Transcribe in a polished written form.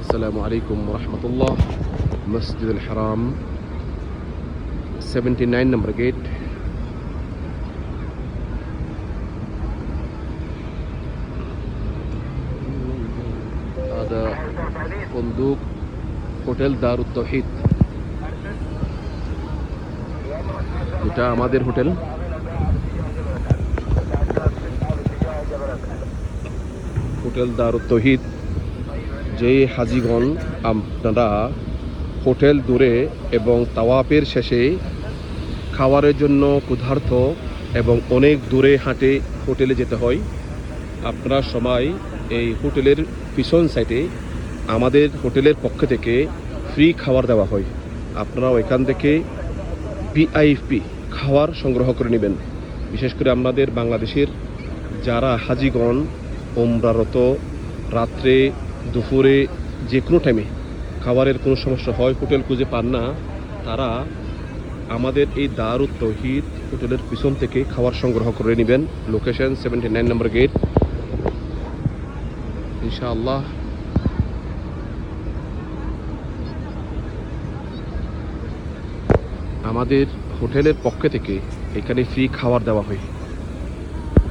السلام عليكم ورحمة الله. مسجد الحرام 79 number gate. هذا فندق hotel Darut তৌহিদ, এটা আমাদের hotel. Hotel Darut তৌহিদ, যে হাজিগণ আপনারা হোটেল দূরে এবং তাওয়াফের শেষে খাবারের জন্য ক্ষুধার্ত এবং অনেক দূরে হাঁটে হোটেলে যেতে হয়, আপনারা সময় এই হোটেলের পিছন সাইডে আমাদের হোটেলের পক্ষ থেকে ফ্রি খাবার দেওয়া হয়। আপনারা ওইখান থেকে ভিআইপি খাবার সংগ্রহ করে নেবেন। বিশেষ করে আমাদের বাংলাদেশের যারা হাজিগণ ওমরারত, রাত্রে দুপুরে যে কোনো টাইমে খাবারের কোনো সমস্যা হয়, হোটেল খুঁজে পান না, তারা আমাদের এই দারুত তৌহিদ হোটেলের পিছন থেকে খাবার সংগ্রহ করে নেবেন। লোকেশন 79 নম্বর গেট। ইনশাআল্লাহ আমাদের হোটেলের পক্ষ থেকে এখানে ফ্রি খাবার দেওয়া হয়।